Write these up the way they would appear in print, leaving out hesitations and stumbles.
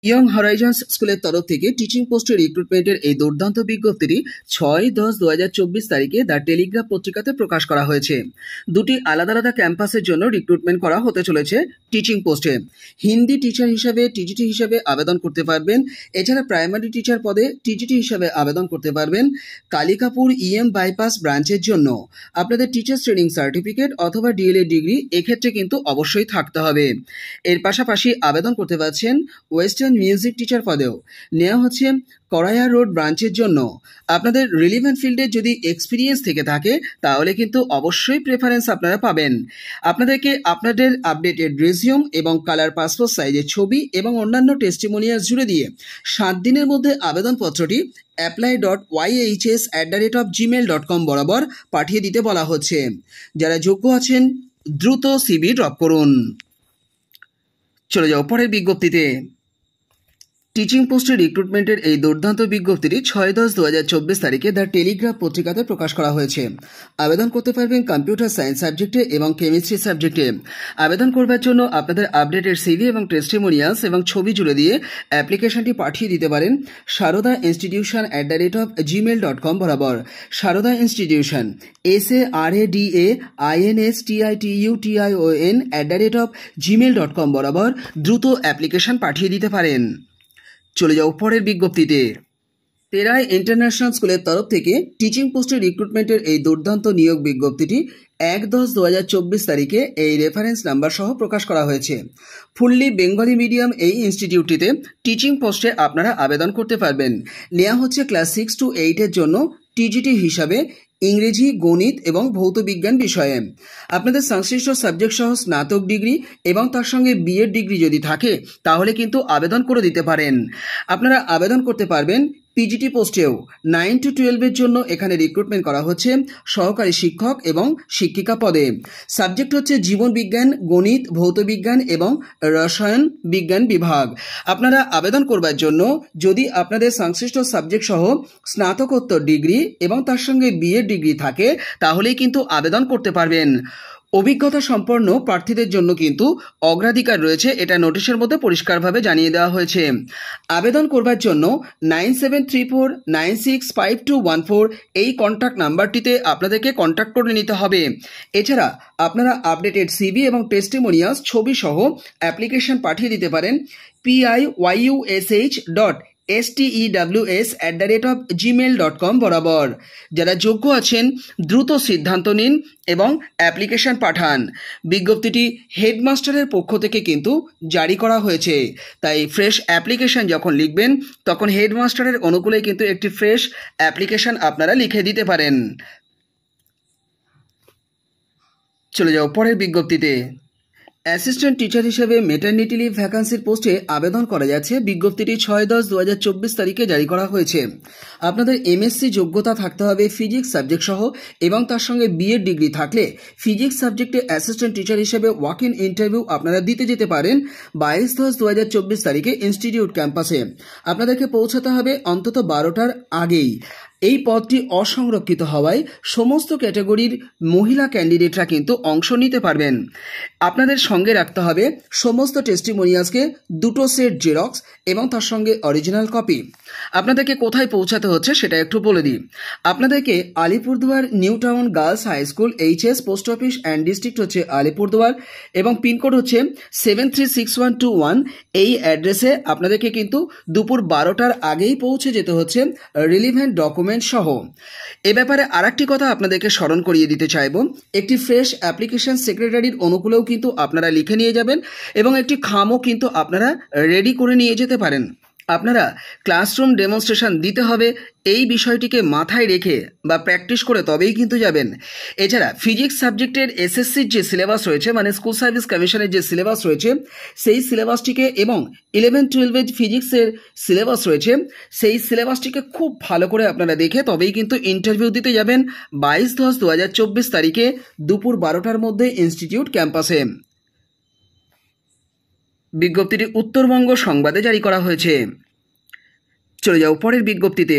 Young horizons স্কুলের তরফ থেকে টিচিং পোস্টে রিক্রুটমেন্টের এই দুর্দান্ত বিজ্ঞপ্তিটি 6-10-2024 তারিখে দ্য টেলিগ্রাফ পত্রিকাতে প্রকাশ করা হয়েছে। দুটি আলাদা আলাদা ক্যাম্পাসের জন্য রিক্রুটমেন্ট করা হতে চলেছে টিচিং পোস্টে। হিন্দি টিচার হিসাবে টিজিটি হিসাবে আবেদন করতে পারবেন। এছাড়া প্রাইমারি টিচার পদে টিজিটি হিসাবে আবেদন করতে পারবেন। কালিকাপুর ইএম বাইপাস ব্রাঞ্চের জন্য আপনাদের টিচার্স ট্রেনিং সার্টিফিকেট অথবা ডিএলএড ডিগ্রি এক্ষেত্রে কিন্তু অবশ্যই থাকতে হবে। এর পাশাপাশি আবেদন করতে পারছেন ওয়েস্টার্ন মিউজিক টিচার পদেও। নেওয়া হচ্ছে করাইয়া রোড ব্রাঞ্চের জন্য। আপনাদের রিলিভেন্ট ফিল্ডে যদি এক্সপিরিয়েন্স থেকে থাকে তাহলে কিন্তু অবশ্যই প্রেফারেন্স আপনারা পাবেন। আপনাদেরকে আপনাদের আপডেটেড রেজিউম এবং কালার পাসপোর্ট সাইজের ছবি এবং অন্যান্য টেস্টিমোনিয়ালস জুড়ে দিয়ে 7 দিনের মধ্যে আবেদনপত্রটি apply.yhs@gmail.com বরাবর পাঠিয়ে দিতে বলা হচ্ছে। যারা যোগ্য আছেন দ্রুত সিভি ড্রপ করুন। চলে যাও পরের বিজ্ঞপ্তিতে। টিচিং পোস্টের রিক্রুটমেন্টের এই দুর্দান্ত বিজ্ঞপ্তিটি 6-10-2024 তারিখে দ্য টেলিগ্রাফ পত্রিকাতে প্রকাশ করা হয়েছে। আবেদন করতে পারবেন কম্পিউটার সায়েন্স সাবজেক্টে এবং কেমিস্ট্রি সাবজেক্টে। আবেদন করবার জন্য আপনাদের আপডেটেড সিভি এবং টেস্টিমোনিয়ালস এবং ছবি জুড়ে দিয়ে অ্যাপ্লিকেশনটি পাঠিয়ে দিতে পারেন সারদা institution@gmail.com বরাবর। সারদা ইনস্টিটিউশন SARADAINSTITUTION@gmail.com বরাবর দ্রুত অ্যাপ্লিকেশন পাঠিয়ে দিতে পারেন। চলে যাও পরের বিজ্ঞপ্তিতে। তেরাই ইন্টারন্যাশনাল স্কুলের তরফ থেকে টিচিং পোস্টের রিক্রুটমেন্টের এই দুর্দান্ত নিয়োগ বিজ্ঞপ্তিটি 1-10-2024 তারিখে এই রেফারেন্স নাম্বার সহ প্রকাশ করা হয়েছে। ফুললি বেঙ্গলি মিডিয়াম এই ইনস্টিটিউটটিতে টিচিং পোস্টে আপনারা আবেদন করতে পারবেন। নেওয়া হচ্ছে ক্লাস 6 to 8 এর জন্য টিজিটি হিসাবে ইংরেজি, গণিত এবং ভৌত বিজ্ঞান বিষয়ে। আপনাদের সংশ্লিষ্ট সাবজেক্ট সহ স্নাতক ডিগ্রি এবং তার সঙ্গে বিএড ডিগ্রি যদি থাকে তাহলে কিন্তু আবেদন করে দিতে পারেন। আপনারা আবেদন করতে পারবেন পিজিটি পোস্টেও। 9 to 12 এর জন্য এখানে রিক্রুটমেন্ট করা হচ্ছে সহকারী শিক্ষক এবং শিক্ষিকা পদে। সাবজেক্ট হচ্ছে জীবন বিজ্ঞান, গণিত, ভৌত বিজ্ঞান এবং রসায়ন বিজ্ঞান বিভাগ। আপনারা আবেদন করবার জন্য যদি আপনাদের সংশ্লিষ্ট সাবজেক্ট সহ স্নাতকোত্তর ডিগ্রি এবং তার সঙ্গে বিএড ডিগ্রি থাকে তাহলেই কিন্তু আবেদন করতে পারবেন। অভিজ্ঞতা সম্পন্ন প্রার্থীদের জন্য কিন্তু অগ্রাধিকার রয়েছে, এটা নোটিশের মধ্যে পরিষ্কারভাবে জানিয়ে দেওয়া হয়েছে। আবেদন করবার জন্য 9734965214 এই কন্ট্যাক্ট নাম্বারটিতে আপনাদেরকে কন্ট্যাক্ট করে নিতে হবে। এছাড়া আপনারা আপডেটেড সিভি এবং টেস্টিমোনিয়ালস ছবি সহ অ্যাপ্লিকেশন পাঠিয়ে দিতে পারেন piyush.stews@gmail.com বরাবর। যারা যোগ্য আছেন দ্রুত সিদ্ধান্ত নিন এবং অ্যাপ্লিকেশন পাঠান। বিজ্ঞপ্তিটি হেডমাস্টারের পক্ষ থেকে কিন্তু জারি করা হয়েছে, তাই ফ্রেশ অ্যাপ্লিকেশন যখন লিখবেন তখন হেডমাস্টারের অনুকূলে কিন্তু একটি ফ্রেশ অ্যাপ্লিকেশন আপনারা লিখে দিতে পারেন। চলে যাও পরের বিজ্ঞপ্তিতে। অ্যাসিস্ট্যান্ট টিচার হিসেবে মেটারনিটি লিভ ভ্যাকান্সির পোস্টে আবেদন করা যাচ্ছে। বিজ্ঞপ্তিটি 6-10-2024 তারিখে জারি করা হয়েছে। আপনাদের এমএসসি যোগ্যতা থাকতে হবে ফিজিক্স সাবজেক্ট সহ এবং তার সঙ্গে বিএড ডিগ্রি থাকলে ফিজিক্স সাবজেক্টে অ্যাসিস্ট্যান্ট টিচার হিসেবে ওয়াক ইন ইন্টারভিউ আপনারা দিতে যেতে পারেন 22-10-2024 তারিখে ইনস্টিটিউট ক্যাম্পাসে। আপনাদেরকে পৌঁছাতে হবে অন্তত 12টার আগেই। এই পদটি অসংরক্ষিত হওয়ায় সমস্ত ক্যাটাগরির মহিলা ক্যান্ডিডেটরা কিন্তু অংশ নিতে পারবেন। আপনাদের সঙ্গে রাখতে হবে সমস্ত টেস্টিমোনিয়ালসকে 2টো সেট জেরক্স এবং তার সঙ্গে অরিজিনাল কপি। আপনাদেরকে কোথায় পৌঁছাতে হচ্ছে সেটা একটু বলে দিই। আপনাদেরকে Alipurduar New Town Girls High School HS, post office and district হচ্ছে আলিপুরদুয়ার এবং পিনকোড হচ্ছে 736121। এই অ্যাড্রেসে আপনাদেরকে কিন্তু দুপুর 12টার আগেই পৌঁছে যেতে হচ্ছে রিলিভেন্ট ডকুমেন্ট সহ। এ ব্যাপারে আরেকটি কথা আপনাদেরকে স্মরণ করিয়ে দিতে চাইব, একটি ফ্রেশ অ্যাপ্লিকেশন সেক্রেটারির অনুকূলেও কিন্তু আপনারা লিখে নিয়ে যাবেন এবং একটি খামও কিন্তু আপনারা রেডি করে নিয়ে যেতে পারেন। আপনারা ক্লাসরুম ডেমনস্ট্রেশন দিতে হবে এই বিষয়টিকে মাথায় রেখে বা প্র্যাকটিস করে তবেই কিন্তু যাবেন। এছাড়া ফিজিক্স সাবজেক্টের এসএসসির যে সিলেবাস রয়েছে মানে স্কুল সার্ভিস কমিশনের যে সিলেবাস রয়েছে সেই সিলেবাসটিকে এবং 11-12 ফিজিক্সের সিলেবাস রয়েছে সেই সিলেবাসটিকে খুব ভালো করে আপনারা দেখে তবেই কিন্তু ইন্টারভিউ দিতে যাবেন 22-10-2024 তারিখে দুপুর 12টার মধ্যে ইনস্টিটিউট ক্যাম্পাসে। বিজ্ঞপ্তিটি উত্তরবঙ্গ সংবাদে জারি করা হয়েছে। চলে যাও পরের বিজ্ঞপ্তিতে।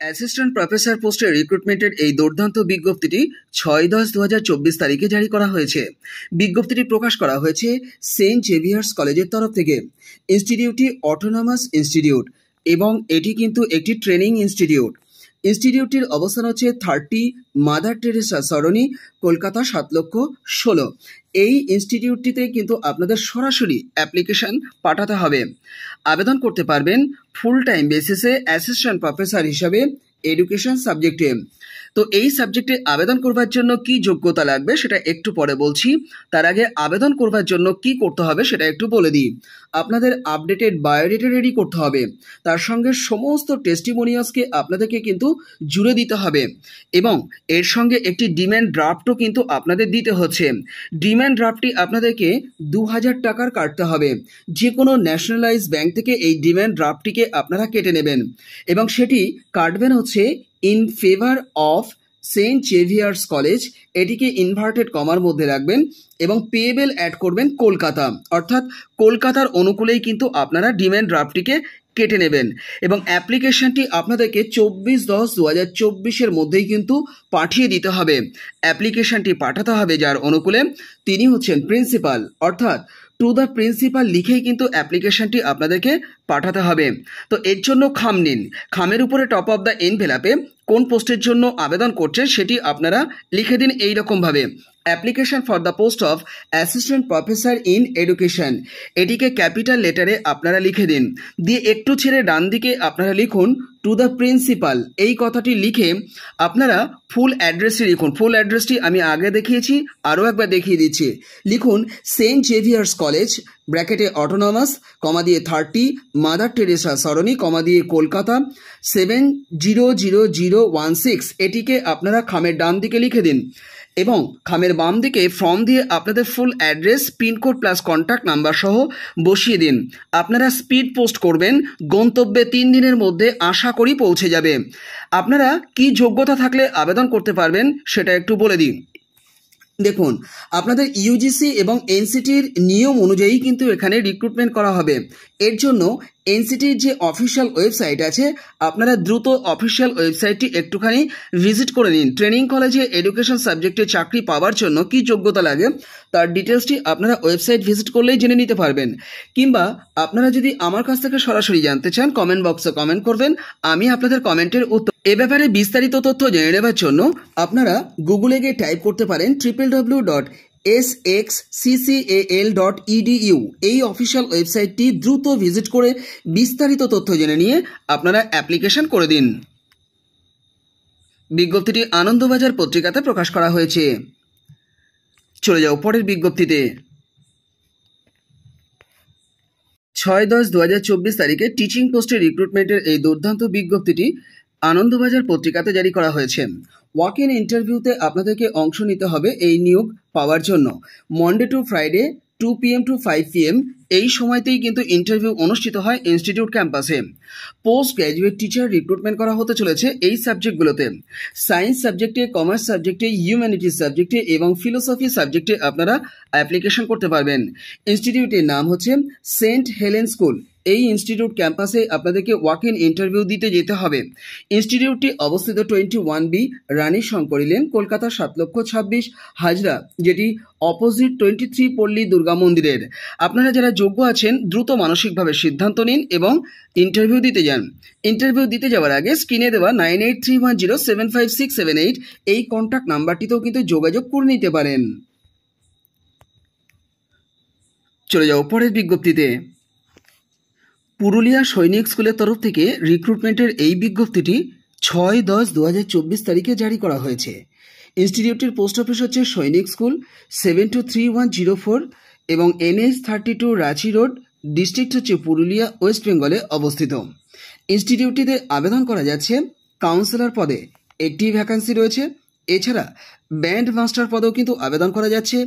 অ্যাসিস্ট্যান্ট প্রফেসর পোস্টে রিক্রুটমেন্টের এই দুর্দান্ত বিজ্ঞপ্তিটি 6/10/2024 তারিখে জারি করা হয়েছে। বিজ্ঞপ্তিটি প্রকাশ করা হয়েছে সেন্ট জেভিয়ার্স কলেজের তরফ থেকে। ইনস্টিটিউটটি অটোনমাস ইনস্টিটিউট এবং এটি কিন্তু একটি ট্রেনিং ইনস্টিটিউট। ইনস্টিটিউটটির অবস্থান হচ্ছে 30 মাদার টেরেসা সরণি, কলকাতা 7,16,000। এই ইনস্টিটিউটটিতে কিন্তু আপনাদের সরাসরি অ্যাপ্লিকেশন পাঠাতে হবে। আবেদন করতে পারবেন ফুল টাইম বেসিসে অ্যাসিস্ট্যান্ট প্রফেসর হিসাবে এডুকেশন সাবজেক্টে। তো এই সাবজেক্টে আবেদন করবার জন্য কি যোগ্যতা লাগবে সেটা একটু পরে বলছি। তার আগে আবেদন করবার জন্য কি করতে হবে সেটা একটু বলে দিই। আপনাদের আপডেটেড বায়োডেটা রেডি করতে হবে, তার সঙ্গে সমস্ত টেস্টিমোনিয়ালসকে আপনাদেরকে কিন্তু জুড়ে দিতে হবে এবং এর সঙ্গে একটি ডিম্যান্ড ড্রাফটও কিন্তু আপনাদের দিতে হচ্ছে। ডিম্যান্ড ড্রাফটটি আপনাদেরকে 2000 টাকার কাটতে হবে। যে কোনো ন্যাশনালাইজ ব্যাংক থেকে এই ডিম্যান্ড ড্রাফটটিকে আপনারা কেটে নেবেন এবং সেটি কাটবেন হচ্ছে in favour of Saint Xavier's College, এটিকে ইনভার্টেড কমার মধ্যে রাখবেন এবং পেয়েবেল অ্যাড করবেন কলকাতা, অর্থাৎ কলকাতার অনুকূলেই কিন্তু আপনারা ডিম্যান্ড ড্রাফটটিকে কেটে নেবেন এবং অ্যাপ্লিকেশনটি আপনাদেরকে 24/10/2024 মধ্যেই কিন্তু পাঠিয়ে দিতে হবে। অ্যাপ্লিকেশনটি পাঠাতে হবে যার অনুকূলে, তিনি হচ্ছেন প্রিন্সিপাল, অর্থাৎ টু দ্য প্রিন্সিপাল লিখেই কিন্তু অ্যাপ্লিকেশনটি আপনাদেরকে পাঠাতে হবে। তো এর জন্য খাম নিন, খামের উপরে টপ অফ দ্য এনভেলাপে কোন পোস্টের জন্য আবেদন করছেন সেটি আপনারা লিখে দিন এইরকমভাবে, application for the post of assistant professor in education, এটিকে ক্যাপিটাল লেটারে আপনারা লিখে দিন। দিয়ে একটু ছেড়ে ডান দিকে আপনারা লিখুন টু দ্য প্রিন্সিপাল, এই কথাটি লিখে আপনারা ফুল অ্যাড্রেসটি লিখুন। ফুল অ্যাড্রেসটি আমি আগে দেখিয়েছি, আরও একবার দেখিয়ে দিচ্ছি। লিখুন সেন্ট জেভিয়ার্স কলেজ ব্র্যাকেটে অটোনমাস কমা দিয়ে 30 মাদার টেরেসা সরণি কমা দিয়ে কলকাতা 7000016, এটিকে আপনারা খামের ডান দিকে লিখে দিন এবং খামের বাম দিকে ফর্ম দিয়ে আপনাদের full address, pincode plus contact number সহ বসিয়ে দিন। আপনারা স্পিড পোস্ট করবেন, গন্তব্যে 3 দিনের মধ্যে আশা করি পৌঁছে যাবে। আপনারা কি যোগ্যতা থাকলে আবেদন করতে পারবেন সেটা একটু বলে দিন। দেখুন, আপনাদের ইউজিসি এবং এনসিটির নিয়ম অনুযায়ী কিন্তু এখানে রিক্রুটমেন্ট করা হবে। এর জন্য এনসিটির যে অফিসিয়াল ওয়েবসাইট আছে, আপনারা দ্রুত অফিসিয়াল ওয়েবসাইটটি একটুখানি ভিজিট করে নিন। ট্রেনিং কলেজে এডুকেশন সাবজেক্টে চাকরি পাওয়ার জন্য কি যোগ্যতা লাগে তার ডিটেলসটি আপনারা ওয়েবসাইট ভিজিট করলেই জেনে নিতে পারবেন। কিংবা আপনারা যদি আমার কাছ থেকে সরাসরি জানতে চান, কমেন্ট বক্সে কমেন্ট করবেন, আমি আপনাদের কমেন্টের উত্তর। এ ব্যাপারে বিস্তারিত তথ্য জেনে নেবার জন্য আপনারা গুগলে গিয়ে টাইপ করতে পারেন www.sxccal.edu, এই অফিসিয়াল ওয়েবসাইটটি দ্রুত ভিজিট করে বিস্তারিত তথ্য জেনে নিয়ে আপনারা অ্যাপ্লিকেশন করে দিন। বিজ্ঞপ্তিটি আনন্দবাজার পত্রিকাতে প্রকাশ করা হয়েছে। চলে যাও পরের বিজ্ঞপ্তিতে। 6/10/2024 তারিখে টিচিং পোস্টে রিক্রুটমেন্টের এই দুর্দান্ত বিজ্ঞপ্তিটি আনন্দবাজার পত্রিকাতে জারি করা হয়েছে। ওয়াক ইন ইন্টারভিউতে আপনাদেরকে অংশ নিতে হবে এই নিয়োগ পাওয়ার জন্য। Monday two Friday 2 PM to 5 PM এই সময়তেই কিন্তু ইন্টারভিউ অনুষ্ঠিত হয় ইনস্টিটিউট ক্যাম্পাসে। পোস্ট গ্র্যাজুয়েট টিচার রিক্রুটমেন্ট করা হতে চলেছে এই সাবজেক্টগুলোতে। সায়েন্স সাবজেক্টে, কমার্স সাবজেক্টে, হিউম্যানিটিজ সাবজেক্টে এবং ফিলোসফি সাবজেক্টে আপনারা অ্যাপ্লিকেশন করতে পারবেন। ইনস্টিটিউটের নাম হচ্ছে সেন্ট হেলেন স্কুল। এই ইনস্টিটিউট ক্যাম্পাসে আপনাদেরকে ওয়াক ইন ইন্টারভিউ দিতে যেতে হবে। ইনস্টিটিউটটি অবস্থিত 21B রানী শঙ্করী লেন, কলকাতা 7,26,000 হাজরা, যেটি অপোজিট 23 পল্লী দুর্গা মন্দিরের। আপনারা যারা যোগ্য আছেন দ্রুত মানসিকভাবে সিদ্ধান্ত নিন এবং ইন্টারভিউ দিতে যান। ইন্টারভিউ দিতে যাওয়ার আগে স্ক্রিনে দেওয়া 9831075678 এই কন্ট্যাক্ট নাম্বারটিতেও কিন্তু যোগাযোগ করে নিতে পারেন। চলে যাও পরের বিজ্ঞপ্তিতে। পুরুলিয়া সৈনিক স্কুলের তরফ থেকে রিক্রুটমেন্টের এই বিজ্ঞপ্তিটি 6/10/2024 তারিখে জারি করা হয়েছে। ইনস্টিটিউটটির পোস্ট অফিস হচ্ছে সৈনিক স্কুল, 723104 এবং NH 32 রাঁচি রোড, ডিস্ট্রিক্ট হচ্ছে পুরুলিয়া, ওয়েস্ট বেঙ্গলে অবস্থিত। ইনস্টিটিউটটিতে আবেদন করা যাচ্ছে কাউন্সিলর পদে, একটি ভ্যাকান্সি রয়েছে। এছাড়া ব্যান্ড মাস্টার পদেও কিন্তু আবেদন করা যাচ্ছে,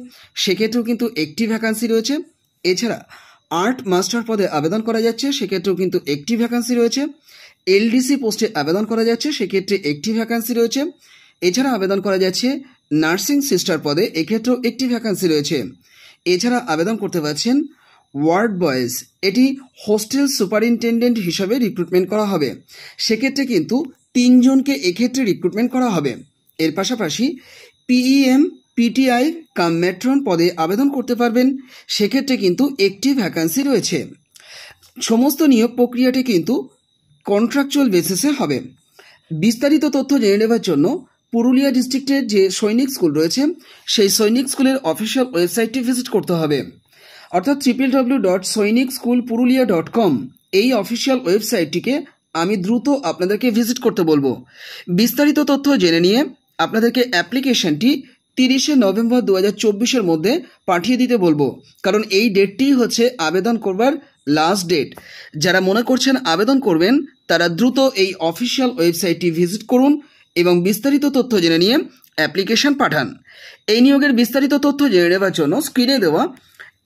সেক্ষেত্রেও কিন্তু একটি ভ্যাকান্সি রয়েছে। এছাড়া আর্ট মাস্টার পদে আবেদন করা যাচ্ছে, সেক্ষেত্রেও কিন্তু একটি ভ্যাকান্সি রয়েছে। LDC পোস্টে আবেদন করা যাচ্ছে, সেক্ষেত্রে একটি ভ্যাকান্সি রয়েছে। এছাড়া আবেদন করা যাচ্ছে নার্সিং সিস্টার পদে, এক্ষেত্রেও একটি ভ্যাকান্সি রয়েছে। এছাড়া আবেদন করতে পারছেন ওয়ার্ড বয়েজ, এটি হোস্টেল সুপারিনটেন্ডেন্ট হিসাবে রিক্রুটমেন্ট করা হবে, সেক্ষেত্রে কিন্তু 3 জনকে এক্ষেত্রে রিক্রুটমেন্ট করা হবে। এর পাশাপাশি পিইএম, পিটিআই কাম মেট্রন পদে আবেদন করতে পারবেন, সেক্ষেত্রে কিন্তু একটি ভ্যাকান্সি রয়েছে। সমস্ত নিয়োগ প্রক্রিয়াটি কিন্তু কন্ট্রাকচুয়াল বেসিসে হবে। বিস্তারিত তথ্য জেনে নেওয়ার জন্য পুরুলিয়া ডিস্ট্রিক্টের যে সৈনিক স্কুল রয়েছে সেই সৈনিক স্কুলের অফিসিয়াল ওয়েবসাইটটি ভিজিট করতে হবে, অর্থাৎ www.soinikSchoolPurulia.com। এই অফিসিয়াল ওয়েবসাইটটিকে আমি দ্রুত আপনাদেরকে ভিজিট করতে বলবো। বিস্তারিত তথ্য জেনে নিয়ে আপনাদেরকে অ্যাপ্লিকেশনটি 30শে নভেম্বর 2024-এর মধ্যে পাঠিয়ে দিতে বলবো, কারণ এই ডেটটি হচ্ছে আবেদন করবার লাস্ট ডেট। যারা মনে করছেন আবেদন করবেন তারা দ্রুত এই অফিসিয়াল ওয়েবসাইটটি ভিজিট করুন এবং বিস্তারিত তথ্য জেনে নিয়ে অ্যাপ্লিকেশন পাঠান। এই নিয়োগের বিস্তারিত তথ্য জেনে নেওয়ার জন্য স্ক্রিনে দেওয়া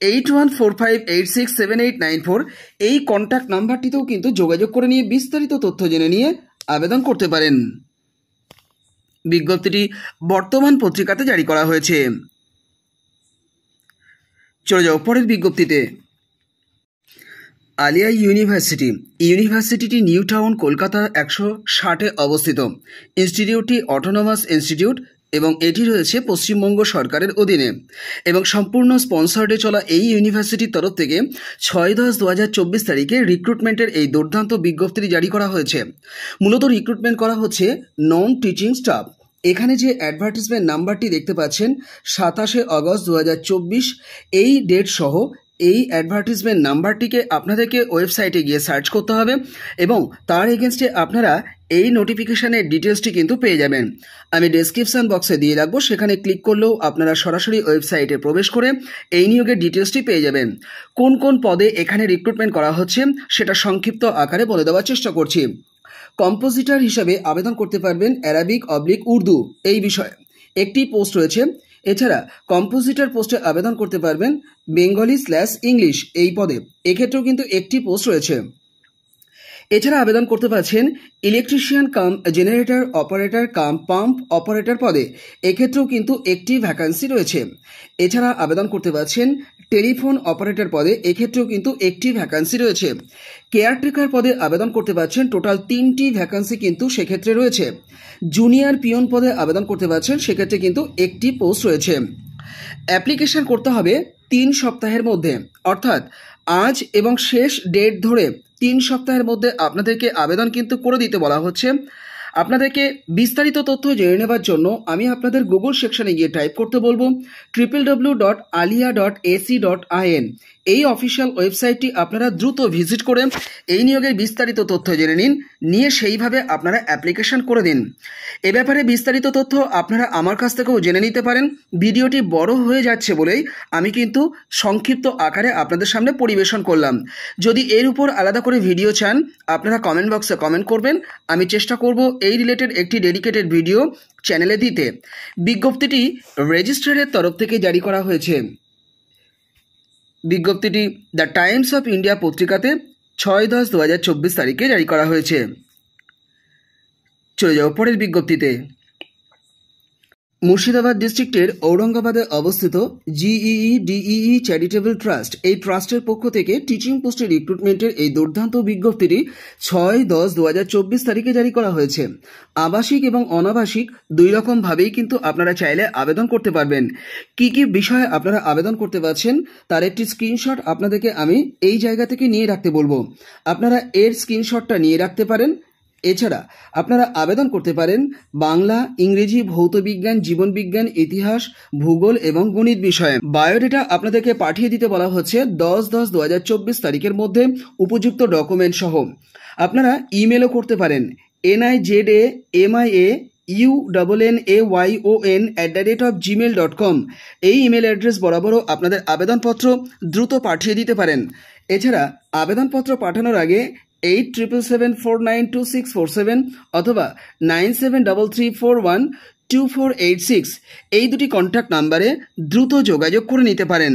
8145867894 এই কন্ট্যাক্ট নাম্বারটিতেও কিন্তু যোগাযোগ করে নিয়ে বিস্তারিত তথ্য জেনে নিয়ে আবেদন করতে পারেন। বিজ্ঞপ্তিটি বর্তমান পত্রিকাতে জারি করা হয়েছে। চলে যাও পরের বিজ্ঞপ্তিতে। আলিয়া ইউনিভার্সিটিটি নিউ টাউন কলকাতা 160-এ অবস্থিত। ইনস্টিটিউটটি অটোনমাস ইনস্টিটিউট এবং এটি রয়েছে পশ্চিমবঙ্গ সরকারের অধীনে এবং সম্পূর্ণ স্পন্সর্ডে চলা এই ইউনিভার্সিটির তরফ থেকে 6/10/2024 তারিখে রিক্রুটমেন্টের এই দুর্দান্ত বিজ্ঞপ্তিটি জারি করা হয়েছে। মূলত রিক্রুটমেন্ট করা হচ্ছে নন টিচিং স্টাফ। এখানে যে অ্যাডভার্টিজমেন্ট নাম্বারটি দেখতে পাচ্ছেন 27শে অগস্ট 2024 এই ডেট সহ এই অ্যাডভার্টিজমেন্ট নাম্বারটিকে আপনাদেরকে ওয়েবসাইটে গিয়ে সার্চ করতে হবে এবং তার এগেনস্টে আপনারা এই নোটিফিকেশানের ডিটেলসটি কিন্তু পেয়ে যাবেন। আমি ডেসক্রিপশান বক্সে দিয়ে রাখবো, সেখানে ক্লিক করলেও আপনারা সরাসরি ওয়েবসাইটে প্রবেশ করে এই নিয়োগের ডিটেলসটি পেয়ে যাবেন। কোন কোন পদে এখানে রিক্রুটমেন্ট করা হচ্ছে সেটা সংক্ষিপ্ত আকারে বলে দেওয়ার চেষ্টা করছি। কম্পোজিটর হিসাবে আবেদন করতে পারবেন অ্যারাবিক/উর্দু এই বিষয়ে একটি পোস্ট রয়েছে। এছাড়া কম্পোজিটর পোস্টে আবেদন করতে পারবেন বেঙ্গলি/ইংলিশ এই পদে, এক্ষেত্রেও কিন্তু একটি পোস্ট রয়েছে। এছাড়া আবেদন করতে পারছেন ইলেকট্রিশিয়ান কাম জেনারেটর অপারেটর কাম পাম্প অপারেটর পদে, এক্ষেত্রেও কিন্তু একটি ভ্যাকান্সি রয়েছে। এছাড়া আবেদন করতে পারছেন টেলিফোন অপারেটর পদে, এক্ষেত্রেও কিন্তু একটি ভ্যাকান্সি রয়েছে। কেয়ারটেকার পদে আবেদন করতে পারছেন, টোটাল 3টি ভ্যাকান্সি কিন্তু সেক্ষেত্রে রয়েছে। জুনিয়র পিয়ন পদে আবেদন করতে পারছেন, সেক্ষেত্রে কিন্তু একটি পোস্ট রয়েছে। অ্যাপ্লিকেশন করতে হবে 3 সপ্তাহের মধ্যে, অর্থাৎ আজ এবং শেষ ডেট ধরে 3 সপ্তাহের মধ্যে আপনাদেরকে আবেদন কিন্তু করে দিতে বলা হচ্ছে। আপনাদেরকে বিস্তারিত তথ্য জেনে নেওয়ার জন্য আমি আপনাদের গুগল সেকশনে গিয়ে টাইপ করতে বলবো www.alia.ac.in। এই অফিসিয়াল ওয়েবসাইটটি আপনারা দ্রুত ভিজিট করে এই নিয়োগের বিস্তারিত তথ্য জেনে নিয়ে সেইভাবে আপনারা অ্যাপ্লিকেশন করে দিন। এ ব্যাপারে বিস্তারিত তথ্য আপনারা আমার কাছ থেকেও জেনে নিতে পারেন। ভিডিওটি বড় হয়ে যাচ্ছে বলেই আমি কিন্তু সংক্ষিপ্ত আকারে আপনাদের সামনে পরিবেশন করলাম। যদি এর উপর আলাদা করে ভিডিও চান আপনারা কমেন্ট বক্সে কমেন্ট করবেন, আমি চেষ্টা করব এই রিলেটেড একটি ডেডিকেটেড ভিডিও চ্যানেলে দিতে। বিজ্ঞপ্তিটি রেজিস্ট্রারের তরফ থেকে জারি করা হয়েছে। বিজ্ঞপ্তিটি দ্য টাইমস অফ ইন্ডিয়া পত্রিকাতে 6/10/2024 তারিখে জারি করা হয়েছে। চলে যাও পরের বিজ্ঞপ্তিতে। মুর্শিদাবাদ ডিস্ট্রিক্টের ঔরঙ্গাবাদে অবস্থিত GEE চ্যারিটেবল ট্রাস্ট এই ট্রাস্টের পক্ষ থেকে টিচিং পোস্টে রিক্রুটমেন্টের এই দুর্দান্ত বিজ্ঞপ্তিটি 6/10/2024 তারিখে জারি করা হয়েছে। আবাসিক এবং অনাবাসিক দুই রকমভাবেই কিন্তু আপনারা চাইলে আবেদন করতে পারবেন। কি কি বিষয়ে আপনারা আবেদন করতে পারছেন তার একটি স্ক্রিনশট আপনাদেরকে আমি এই জায়গা থেকে নিয়ে রাখতে বলবো, আপনারা এর স্ক্রিনশটটা নিয়ে রাখতে পারেন। এছাড়া আপনারা আবেদন করতে পারেন বাংলা, ইংরেজি, ভৌতবিজ্ঞান, জীবনবিজ্ঞান, ইতিহাস, ভূগোল এবং গণিত বিষয়ে। বায়োডেটা আপনাদেরকে পাঠিয়ে দিতে বলা হচ্ছে 10/10/2024 তারিখের মধ্যে উপযুক্ত ডকুমেন্ট সহ। আপনারা ইমেলও করতে পারেন nijamaiunayon@gmail.com এই ইমেল অ্যাড্রেস বরাবরও আপনাদের আবেদনপত্র দ্রুত পাঠিয়ে দিতে পারেন। এছাড়া আবেদনপত্র পাঠানোর আগে 8777492647 অথবা 9733412486 এই দুটি কন্ট্যাক্ট নাম্বারে দ্রুত যোগাযোগ করে নিতে পারেন।